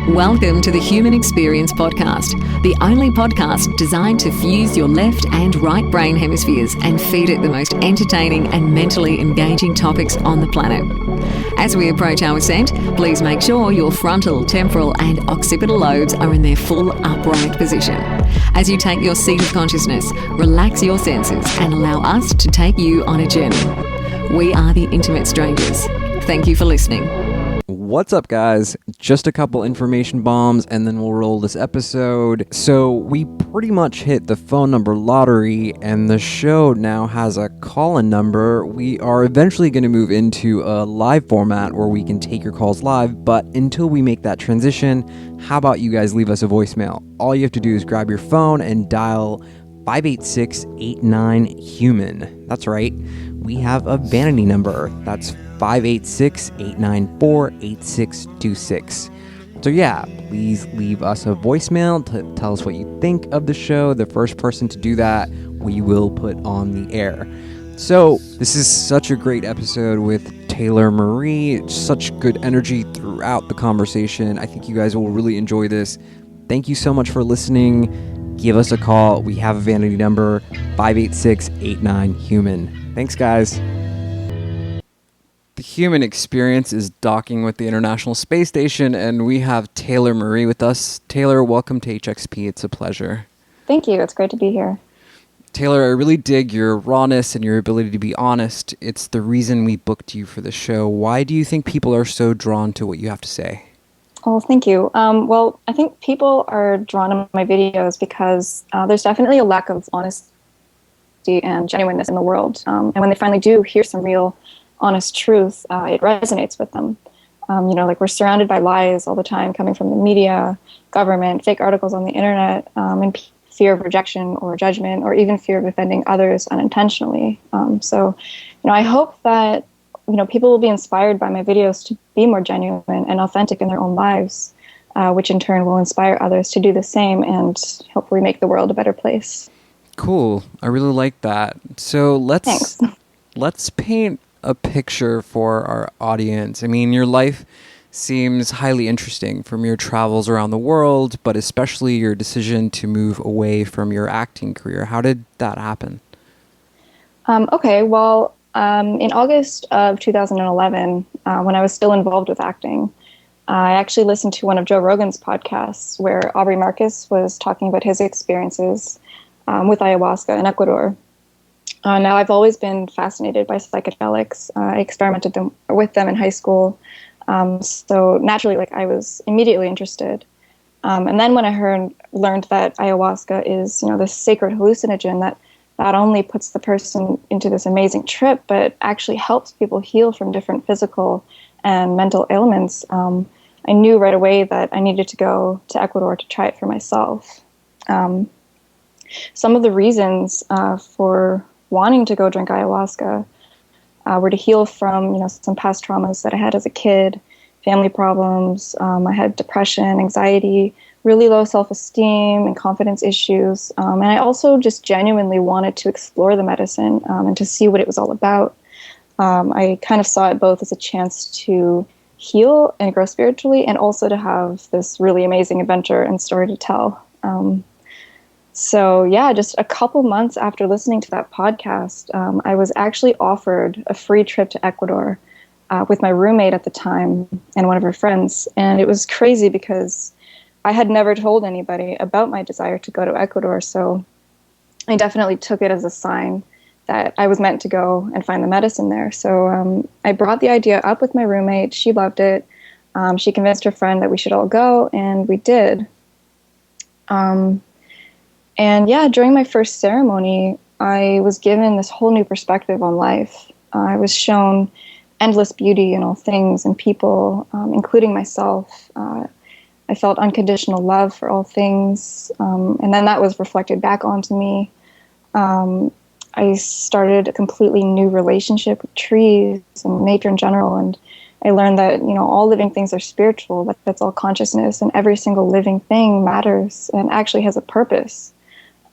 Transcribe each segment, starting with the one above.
Welcome to the Human Experience Podcast, the only podcast designed to fuse your left and right brain hemispheres and feed it the most entertaining and mentally engaging topics on the planet. As we approach our ascent, please make sure your frontal, temporal and occipital lobes are in their full upright position. As you take your seat of consciousness, relax your senses and allow us to take you on a journey. We are the Intimate Strangers. Thank you for listening. What's up, guys? Just a couple information bombs and then we'll roll this episode. So we pretty much hit the phone number lottery and the show now has a call-in number. We are eventually going to move into a live format where we can take your calls live, but until we make that transition, how about you guys leave us a voicemail? All you have to do is grab your phone and dial 586-89-HUMAN. That's right. We have a vanity number. That's 586-894-8626. So yeah, please leave us a voicemail to tell us what you think of the show. The first person to do that, we will put on the air. So this is such a great episode with Taylor Marie. Such good energy throughout the conversation. I think you guys will really enjoy this. Thank you so much for listening. Give us a call. We have a vanity number, 586-89-HUMAN. Thanks, guys. The Human Experience is docking with the International Space Station, and we have Taylor Marie with us. Taylor, welcome to HXP. It's a pleasure. Thank you. It's great to be here. Taylor, I really dig your rawness and your ability to be honest. It's the reason we booked you for the show. Why do you think people are so drawn to what you have to say? Oh, thank you. Well, I think people are drawn to my videos because there's definitely a lack of honesty and genuineness in the world. And when they finally do hear some real honest truth, it resonates with them. Like we're surrounded by lies all the time coming from the media, government, fake articles on the internet, and fear of rejection or judgment, or even fear of offending others unintentionally. I hope that people will be inspired by my videos to be more genuine and authentic in their own lives, which in turn will inspire others to do the same and hopefully make the world a better place. Cool. I really like that. So let's paint a picture for our audience. I mean, your life seems highly interesting, from your travels around the world, but especially your decision to move away from your acting career. How did that happen? In August of 2011, when I was still involved with acting, I actually listened to one of Joe Rogan's podcasts where Aubrey Marcus was talking about his experiences with ayahuasca in Ecuador. Now, I've always been fascinated by psychedelics. I experimented with them in high school. So naturally, I was immediately interested. And then when I learned that ayahuasca is, this sacred hallucinogen that not only puts the person into this amazing trip, but actually helps people heal from different physical and mental ailments, I knew right away that I needed to go to Ecuador to try it for myself. Some of the reasons for wanting to go drink ayahuasca were to heal from, some past traumas that I had as a kid, family problems. I had depression, anxiety, really low self-esteem and confidence issues. And I also just genuinely wanted to explore the medicine and to see what it was all about. I kind of saw it both as a chance to heal and grow spiritually, and also to have this really amazing adventure and story to tell. Just a couple months after listening to that podcast, I was actually offered a free trip to Ecuador with my roommate at the time and one of her friends. And it was crazy because I had never told anybody about my desire to go to Ecuador. So I definitely took it as a sign that I was meant to go and find the medicine there. So I brought the idea up with my roommate. She loved it. She convinced her friend that we should all go, and we did. During my first ceremony, I was given this whole new perspective on life. I was shown endless beauty in all things and people, including myself. I felt unconditional love for all things, and then that was reflected back onto me. I started a completely new relationship with trees and nature in general, and I learned that, all living things are spiritual, that's all consciousness, and every single living thing matters and actually has a purpose.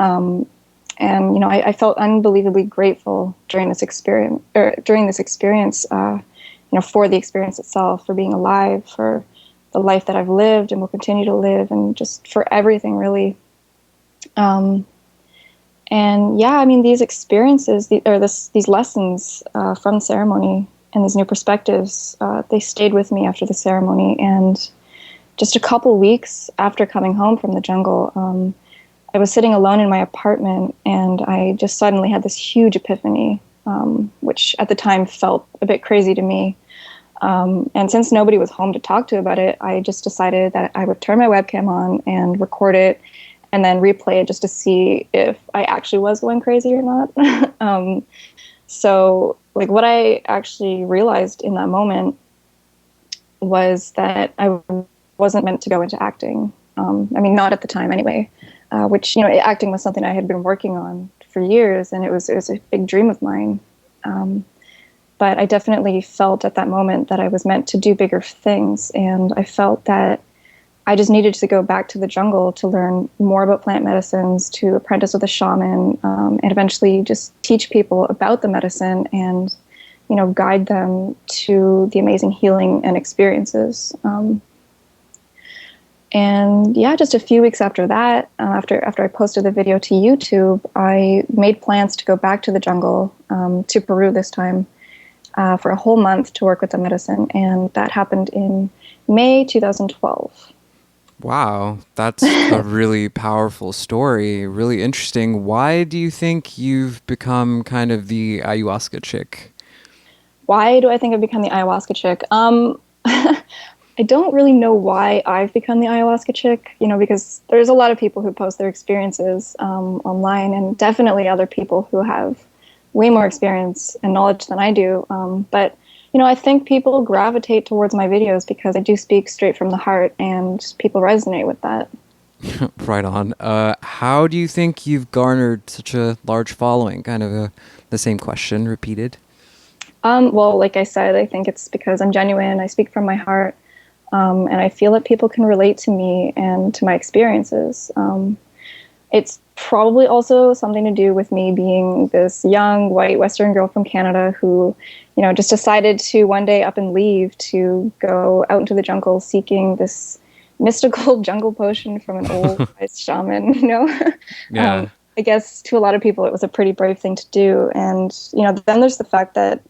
I felt unbelievably grateful during this experience, for the experience itself, for being alive, for the life that I've lived and will continue to live, and just for everything, really. And yeah, I mean, these experiences, these lessons from the ceremony and these new perspectives, they stayed with me after the ceremony. And just a couple weeks after coming home from the jungle, I was sitting alone in my apartment, and I just suddenly had this huge epiphany, which at the time felt a bit crazy to me. And since nobody was home to talk to about it, I just decided that I would turn my webcam on and record it, and then replay it just to see if I actually was going crazy or not. So like what I actually realized in that moment was that I wasn't meant to go into acting. I mean, not at the time anyway, which, you know, acting was something I had been working on for years, and it was a big dream of mine. But I definitely felt at that moment that I was meant to do bigger things, and I felt that I just needed to go back to the jungle to learn more about plant medicines, to apprentice with a shaman, and eventually just teach people about the medicine and, you know, guide them to the amazing healing and experiences. And yeah, just a few weeks after that, after I posted the video to YouTube, I made plans to go back to the jungle, to Peru this time, for a whole month to work with the medicine. And that happened in May 2012. Wow, that's a really powerful story. Really interesting. Why do you think you've become kind of the ayahuasca chick? Why do I think I've become the ayahuasca chick? I don't really know why I've become the ayahuasca chick, you know, because there's a lot of people who post their experiences online, and definitely other people who have way more experience and knowledge than I do. But you know, I think people gravitate towards my videos because I do speak straight from the heart, and people resonate with that. Right on. How do you think you've garnered such a large following? Kind of the same question repeated. Well, like I said, I think it's because I'm genuine. I speak from my heart, and I feel that people can relate to me and to my experiences. It's probably also something to do with me being this young white Western girl from Canada who, you know, just decided to one day up and leave to go out into the jungle seeking this mystical jungle potion from an old wise shaman, you know? Yeah. I guess to a lot of people it was a pretty brave thing to do. And, you know, then there's the fact that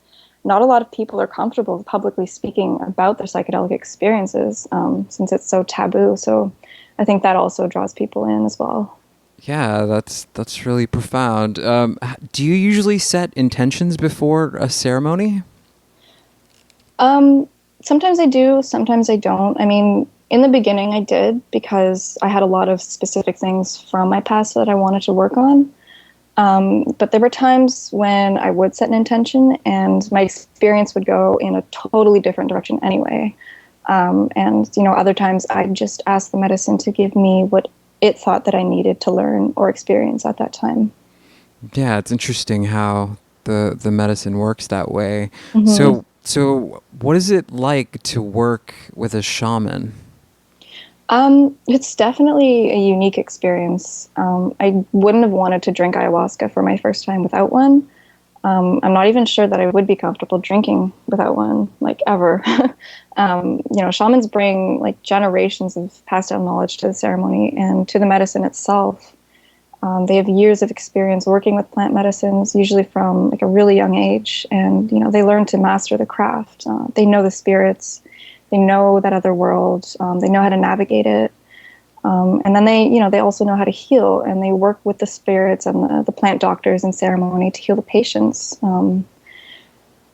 not a lot of people are comfortable publicly speaking about their psychedelic experiences, since it's so taboo. So I think that also draws people in as well. Yeah, that's really profound. Do you usually set intentions before a ceremony? Sometimes I do, sometimes I don't. I mean, in the beginning I did because I had a lot of specific things from my past that I wanted to work on. But there were times when I would set an intention and my experience would go in a totally different direction anyway. And, you know, other times I'd just ask the medicine to give me what it thought that I needed to learn or experience at that time. Yeah, it's interesting how the medicine works that way. Mm-hmm. So what is it like to work with a shaman? It's definitely a unique experience. I wouldn't have wanted to drink ayahuasca for my first time without one. I'm not even sure that I would be comfortable drinking without one, like ever. You know, shamans bring like generations of passed down knowledge to the ceremony and to the medicine itself. They have years of experience working with plant medicines, usually from like a really young age, and you know they learn to master the craft. They know the spirits, they know that other world, they know how to navigate it. And then they also know how to heal, and they work with the spirits and the plant doctors in ceremony to heal the patients.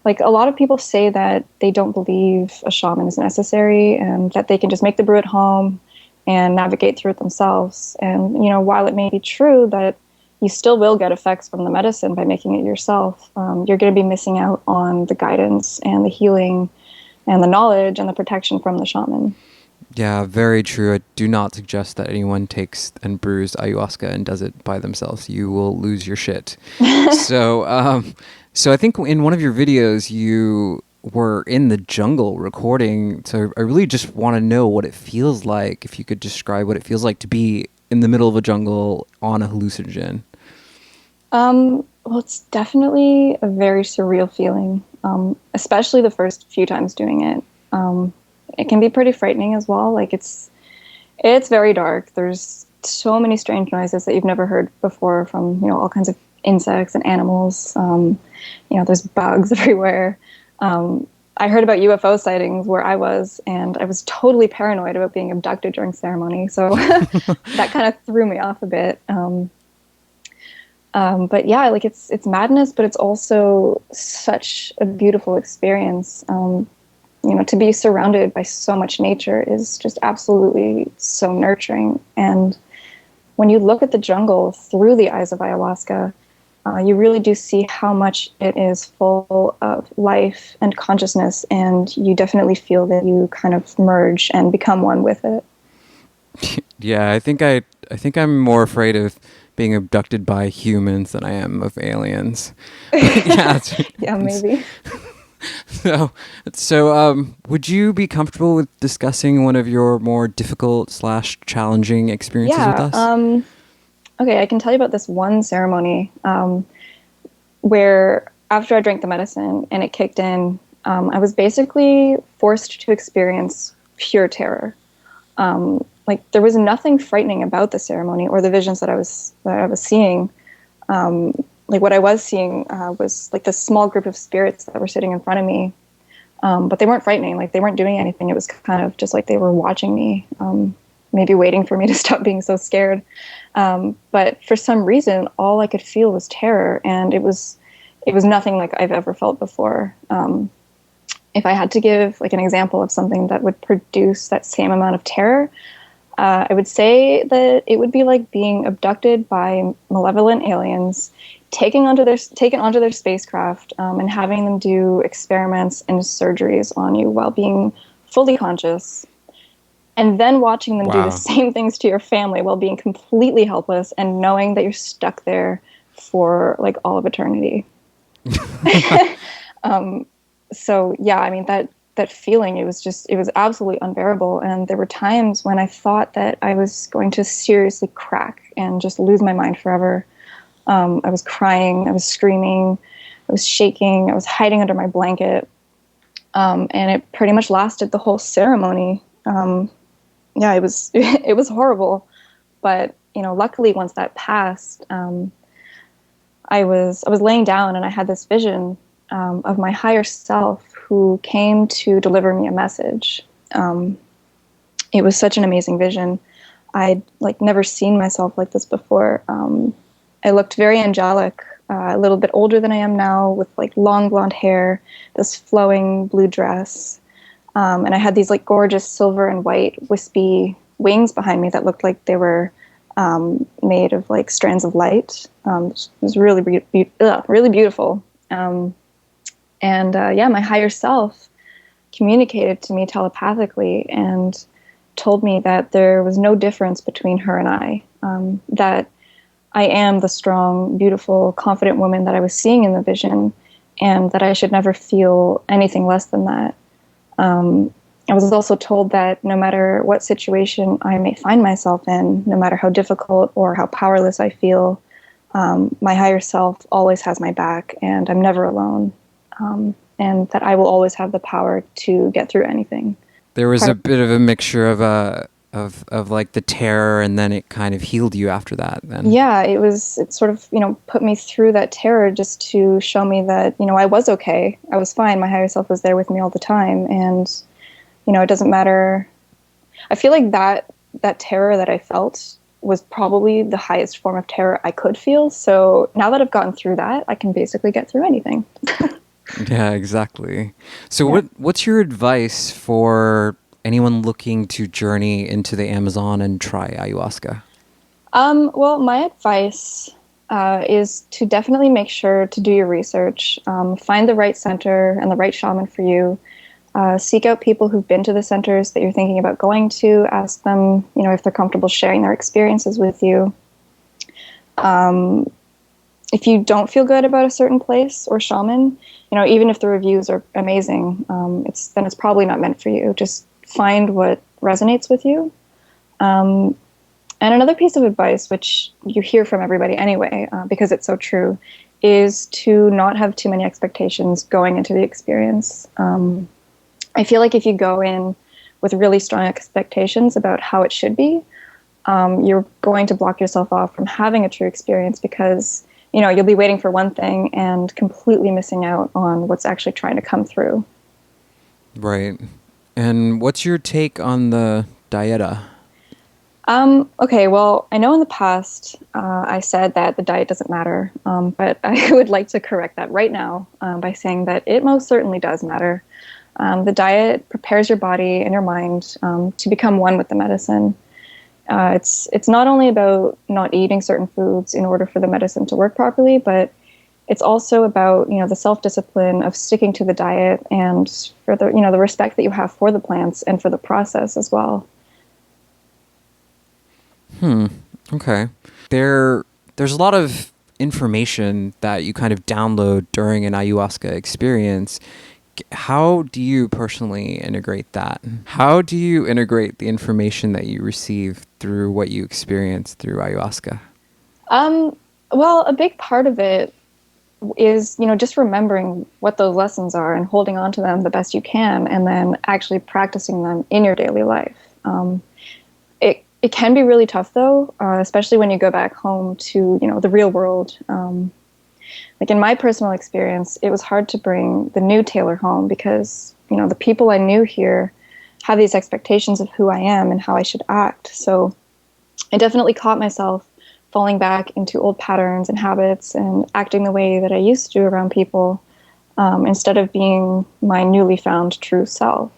Like a lot of people say that they don't believe a shaman is necessary and that they can just make the brew at home and navigate through it themselves. And, you know, while it may be true that you still will get effects from the medicine by making it yourself, you're going to be missing out on the guidance and the healing and the knowledge and the protection from the shaman. Yeah, very true. I do not suggest that anyone takes and brews ayahuasca and does it by themselves. You will lose your shit. So I think in one of your videos you were in the jungle recording. So I really just want to know what it feels like. If you could describe what it feels like to be in the middle of a jungle on a hallucinogen. Well, it's definitely a very surreal feeling, especially the first few times doing it. it can be pretty frightening as well. Like it's very dark. There's so many strange noises that you've never heard before from, all kinds of insects and animals. There's bugs everywhere. I heard about UFO sightings where I was, and I was totally paranoid about being abducted during ceremony. So that kind of threw me off a bit. But yeah, like it's madness, but it's also such a beautiful experience. To be surrounded by so much nature is just absolutely so nurturing. And when you look at the jungle through the eyes of ayahuasca, you really do see how much it is full of life and consciousness, and you definitely feel that you kind of merge and become one with it. Yeah, I think I'm more afraid of being abducted by humans than I am of aliens. Yeah, yeah, maybe. So, would you be comfortable with discussing one of your more difficult / challenging experiences with us? Okay, I can tell you about this one ceremony where after I drank the medicine and it kicked in, I was basically forced to experience pure terror. Like there was nothing frightening about the ceremony or the visions that I was seeing. Like what I was seeing was like this small group of spirits that were sitting in front of me, but they weren't frightening. Like they weren't doing anything. It was kind of just like they were watching me, maybe waiting for me to stop being so scared. But for some reason, all I could feel was terror, and it was nothing like I've ever felt before. If I had to give like an example of something that would produce that same amount of terror, I would say that it would be like being abducted by malevolent aliens, taken onto their spacecraft, and having them do experiments and surgeries on you while being fully conscious, and then watching them do the same things to your family while being completely helpless and knowing that you're stuck there for like all of eternity. So yeah, I mean that feeling, it was absolutely unbearable. And there were times when I thought that I was going to seriously crack and just lose my mind forever. I was crying, I was screaming, I was shaking, I was hiding under my blanket. And it pretty much lasted the whole ceremony. Yeah, it was horrible. But, luckily once that passed, I was laying down and I had this vision of my higher self who came to deliver me a message. It was such an amazing vision. I'd never seen myself like this before. I looked very angelic, a little bit older than I am now, with long blonde hair, this flowing blue dress. And I had these gorgeous silver and white wispy wings behind me that looked like they were made of strands of light. It was really, really beautiful. My higher self communicated to me telepathically and told me that there was no difference between her and I, that I am the strong, beautiful, confident woman that I was seeing in the vision, and that I should never feel anything less than that. I was also told that no matter what situation I may find myself in, no matter how difficult or how powerless I feel, my higher self always has my back, and I'm never alone. And that I will always have the power to get through anything. There was a bit of a mixture of the terror, and then it kind of healed you after that. Then it sort of put me through that terror just to show me that I was okay, I was fine. My higher self was there with me all the time, and it doesn't matter. I feel like that terror that I felt was probably the highest form of terror I could feel. So now that I've gotten through that, I can basically get through anything. Yeah, exactly. So what's your advice for anyone looking to journey into the Amazon and try ayahuasca? Well, my advice is to definitely make sure to do your research, find the right center and the right shaman for you. Seek out people who've been to the centers that you're thinking about going to. Ask them, if they're comfortable sharing their experiences with you. If you don't feel good about a certain place or shaman, even if the reviews are amazing, it's probably not meant for you. Just find what resonates with you. And another piece of advice, which you hear from everybody anyway, because it's so true, is to not have too many expectations going into the experience. I feel like if you go in with really strong expectations about how it should be, you're going to block yourself off from having a true experience because, you'll be waiting for one thing and completely missing out on what's actually trying to come through. Right. And what's your take on the dieta? Okay, well, I know in the past I said that the diet doesn't matter, but I would like to correct that right now by saying that it most certainly does matter. The diet prepares your body and your mind to become one with the medicine. It's not only about not eating certain foods in order for the medicine to work properly, but it's also about the self-discipline of sticking to the diet and for the respect that you have for the plants and for the process as well. Okay. There's a lot of information that you kind of download during an ayahuasca experience. How do you personally integrate that? How do you integrate the information that you receive through what you experience through ayahuasca? Well, a big part of it is, just remembering what those lessons are and holding on to them the best you can, and then actually practicing them in your daily life. It can be really tough, though, especially when you go back home to, the real world. Like in my personal experience, it was hard to bring the new Taylor home because, the people I knew here have these expectations of who I am and how I should act. So I definitely caught myself falling back into old patterns and habits and acting the way that I used to around people instead of being my newly found true self.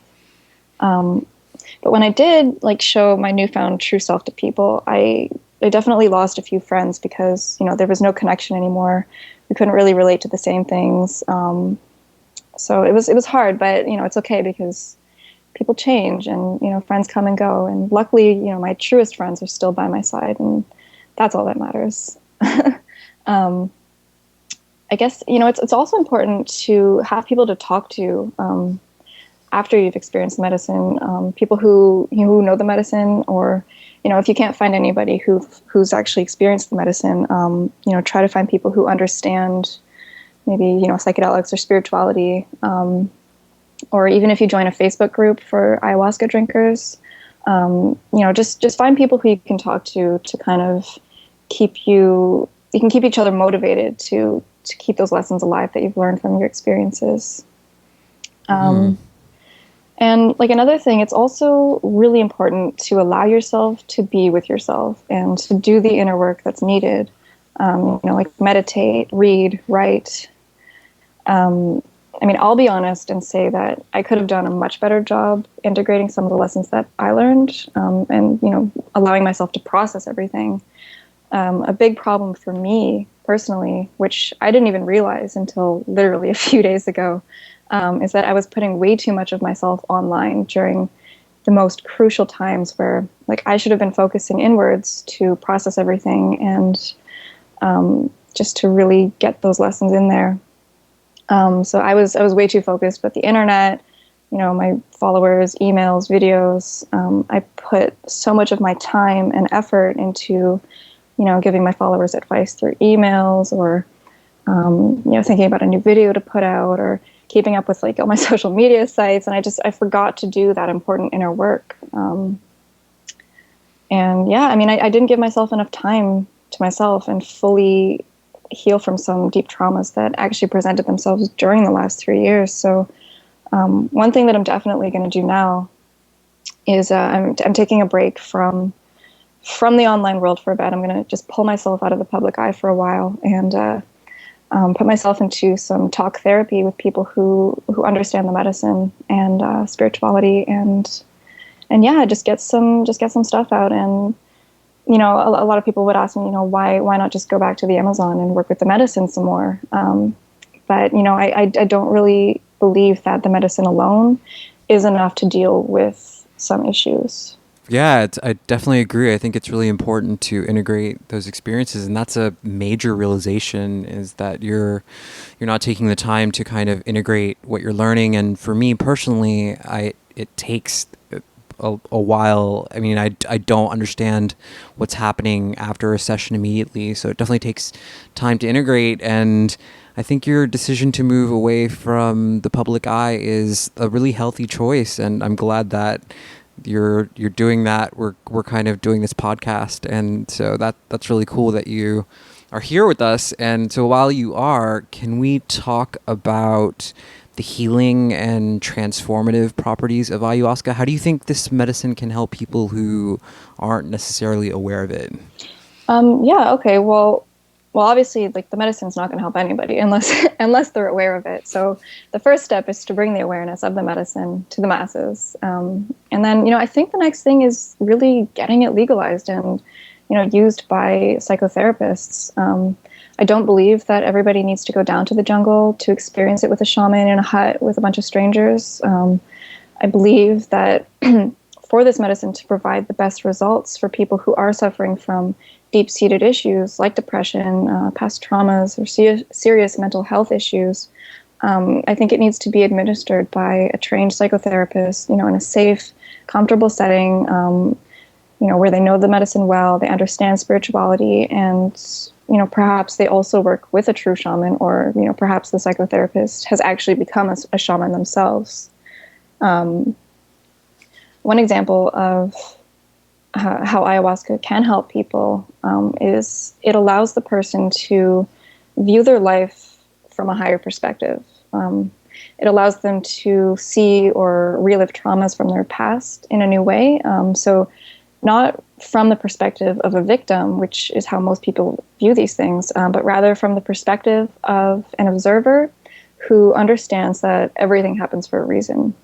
But when I did show my newfound true self to people, I definitely lost a few friends because, there was no connection anymore. We couldn't really relate to the same things. So it was hard, but, it's okay because people change and, friends come and go. And luckily, my truest friends are still by my side, and that's all that matters. I guess, it's also important to have people to talk to after you've experienced medicine, people who know the medicine, or if you can't find anybody who's actually experienced the medicine, try to find people who understand maybe psychedelics or spirituality, or even if you join a Facebook group for ayahuasca drinkers, just find people who you can talk to kind of you can keep each other motivated to keep those lessons alive that you've learned from your experiences. And another thing, it's also really important to allow yourself to be with yourself and to do the inner work that's needed. Meditate, read, write. I'll be honest and say that I could have done a much better job integrating some of the lessons that I learned, and allowing myself to process everything. A big problem for me personally, which I didn't even realize until literally a few days ago, is that I was putting way too much of myself online during the most crucial times where I should have been focusing inwards to process everything and just to really get those lessons in there. So I was way too focused, but the internet, my followers, emails, videos, I put so much of my time and effort into, giving my followers advice through emails or, thinking about a new video to put out or keeping up with all my social media sites. And I forgot to do that important inner work. I didn't give myself enough time to myself and fully heal from some deep traumas that actually presented themselves during the last 3 years. So one thing that I'm definitely going to do now is I'm taking a break from the online world for a bit. I'm going to just pull myself out of the public eye for a while and put myself into some talk therapy with people who understand the medicine and spirituality and just get some stuff out. And a lot of people would ask me, why not just go back to the Amazon and work with the medicine some more? But I don't really believe that the medicine alone is enough to deal with some issues. Yeah, I definitely agree. I think it's really important to integrate those experiences, and that's a major realization, is that you're not taking the time to kind of integrate what you're learning. And for me personally, it takes a while. I don't understand what's happening after a session immediately, so it definitely takes time to integrate. And I think your decision to move away from the public eye is a really healthy choice, and I'm glad that you're doing that. We're kind of doing this podcast, and so that's really cool that you are here with us. And so while you are, can we talk about the healing and transformative properties of ayahuasca? How do you think this medicine can help people who aren't necessarily aware of it? Yeah. Okay. Well, obviously, like the medicine's not going to help anybody unless unless they're aware of it. So the first step is to bring the awareness of the medicine to the masses, and then I think the next thing is really getting it legalized and used by psychotherapists. I don't believe that everybody needs to go down to the jungle to experience it with a shaman in a hut with a bunch of strangers. I believe that for this medicine to provide the best results for people who are suffering from deep-seated issues like depression, past traumas, or serious mental health issues, I think it needs to be administered by a trained psychotherapist, in a safe, comfortable setting, where they know the medicine well, they understand spirituality, and perhaps they also work with a true shaman, or perhaps the psychotherapist has actually become a shaman themselves. One example of how ayahuasca can help people is it allows the person to view their life from a higher perspective. It allows them to see or relive traumas from their past in a new way. So not from the perspective of a victim, which is how most people view these things, but rather from the perspective of an observer who understands that everything happens for a reason.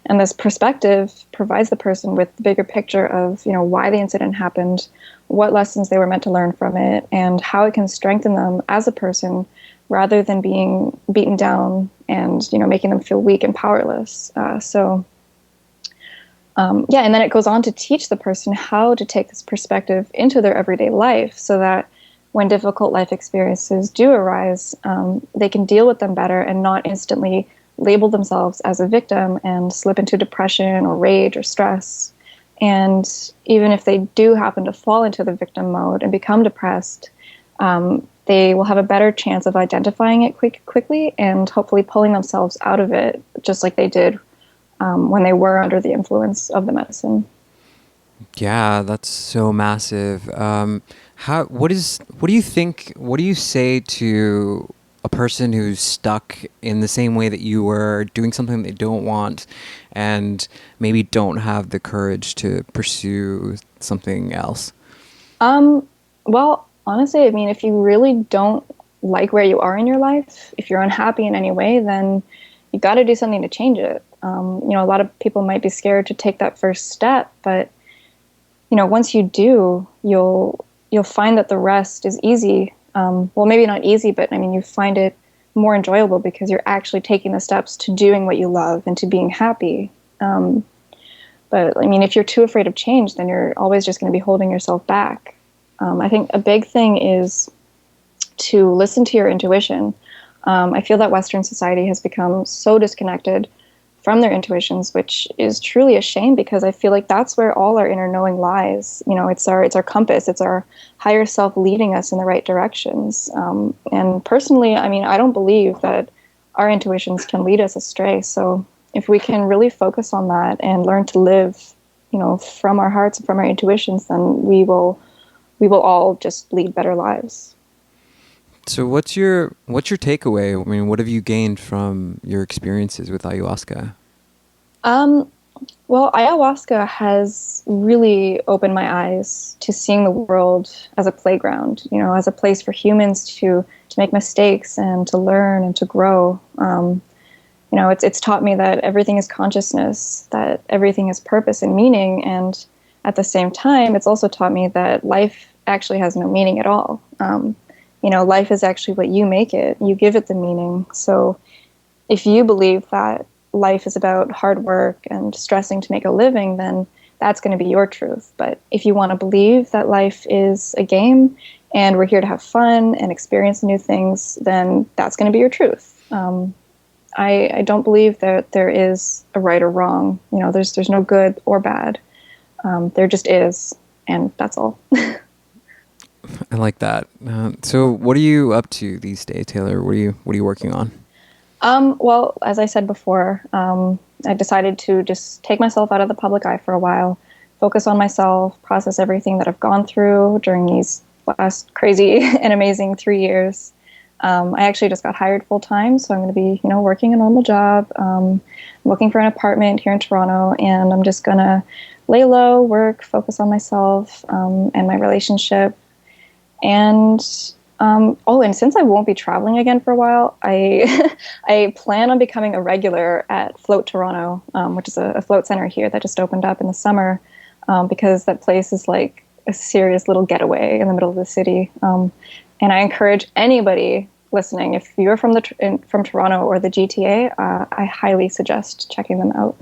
And this perspective provides the person with the bigger picture of, why the incident happened, what lessons they were meant to learn from it, and how it can strengthen them as a person rather than being beaten down and, making them feel weak and powerless. And then it goes on to teach the person how to take this perspective into their everyday life so that when difficult life experiences do arise, they can deal with them better and not instantly label themselves as a victim and slip into depression or rage or stress. And even if they do happen to fall into the victim mode and become depressed, they will have a better chance of identifying it quickly and hopefully pulling themselves out of it, just like they did when they were under the influence of the medicine. Yeah, that's so massive. What do you think? What do you say to a person who's stuck in the same way that you were, doing something they don't want and maybe don't have the courage to pursue something else? Well, honestly, I mean, if you really don't like where you are in your life, if you're unhappy in any way, then you got to do something to change it. A lot of people might be scared to take that first step, but once you do, you'll find that the rest is easy. Well, maybe not easy, but I mean, you find it more enjoyable because you're actually taking the steps to doing what you love and to being happy. But I mean, if you're too afraid of change, then you're always just going to be holding yourself back. I think a big thing is to listen to your intuition. I feel that Western society has become so disconnected from their intuitions, which is truly a shame because I feel like that's where all our inner knowing lies. It's our compass, it's our higher self leading us in the right directions. And personally, I mean, I don't believe that our intuitions can lead us astray. So if we can really focus on that and learn to live, from our hearts and from our intuitions, then we will all just lead better lives. So what's your takeaway? I mean, what have you gained from your experiences with ayahuasca? Well, ayahuasca has really opened my eyes to seeing the world as a playground, as a place for humans to make mistakes and to learn and to grow. It's taught me that everything is consciousness, that everything is purpose and meaning. And at the same time, it's also taught me that life actually has no meaning at all. Life is actually what you make it. You give it the meaning. So if you believe that life is about hard work and stressing to make a living, then that's going to be your truth. But if you want to believe that life is a game and we're here to have fun and experience new things, then that's going to be your truth. I don't believe that there is a right or wrong. There's no good or bad. There just is, and that's all. I like that. So what are you up to these days, Taylor? What are you working on? Well, as I said before, I decided to just take myself out of the public eye for a while, focus on myself, process everything that I've gone through during these last crazy and amazing 3 years. I actually just got hired full time, so I'm going to be, working a normal job. I'm looking for an apartment here in Toronto, and I'm just going to lay low, work, focus on myself and my relationship. And and since I won't be traveling again for a while, I plan on becoming a regular at Float Toronto, which is a float center here that just opened up in the summer, because that place is like a serious little getaway in the middle of the city. And I encourage anybody listening, if you're from from Toronto or the GTA, I highly suggest checking them out.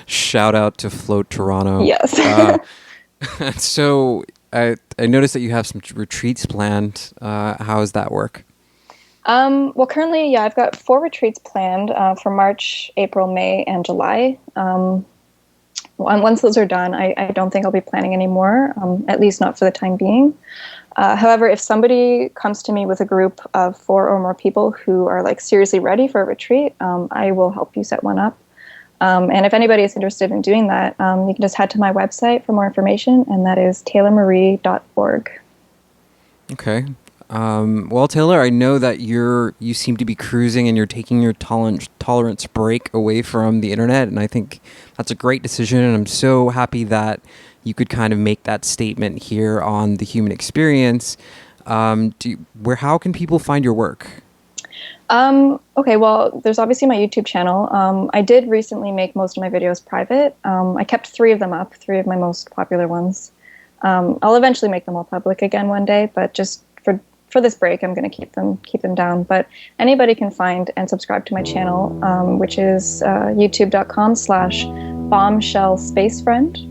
Shout out to Float Toronto. Yes. So I noticed that you have some retreats planned. How does that work? Well, currently, I've got 4 retreats planned for March, April, May, and July. Once those are done, I don't think I'll be planning any more, at least not for the time being. However, if somebody comes to me with a group of 4 or more people who are like seriously ready for a retreat, I will help you set one up. And if anybody is interested in doing that, you can just head to my website for more information, and that is taylormarie.org. Okay. Well, Taylor, I know that you seem to be cruising and you're taking your tolerance break away from the internet, and I think that's a great decision, and I'm so happy that you could kind of make that statement here on The Human Experience. How can people find your work? Okay, well, there's obviously my YouTube channel. I did recently make most of my videos private. I kept 3 of them up, 3 of my most popular ones. I'll eventually make them all public again one day, but just for this break, I'm going to keep them down. But anybody can find and subscribe to my channel, which is youtube.com/bombshellspacefriend.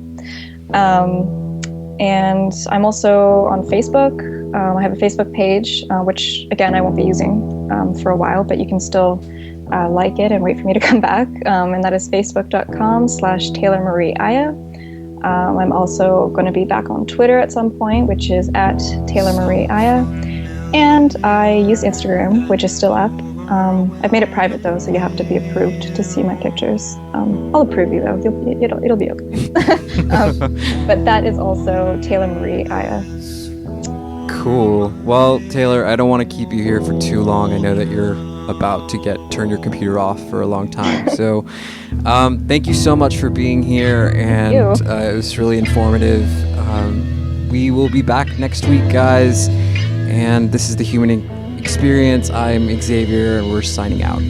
And I'm also on Facebook. I have a Facebook page, which again I won't be using for a while, but you can still like it and wait for me to come back. And that is facebook.com/TaylorMarieAya. I'm also going to be back on Twitter at some point, which is at TaylorMarieAya. And I use Instagram, which is still up. I've made it private though, so you have to be approved to see my pictures. I'll approve you though; it'll be okay. But that is also Taylor Marie Aya. Cool. Well, Taylor, I don't want to keep you here for too long. I know that you're about to turn your computer off for a long time. So, thank you so much for being here, and it was really informative. We will be back next week, guys. And this is The Human Experience. I'm Xavier, and we're signing out.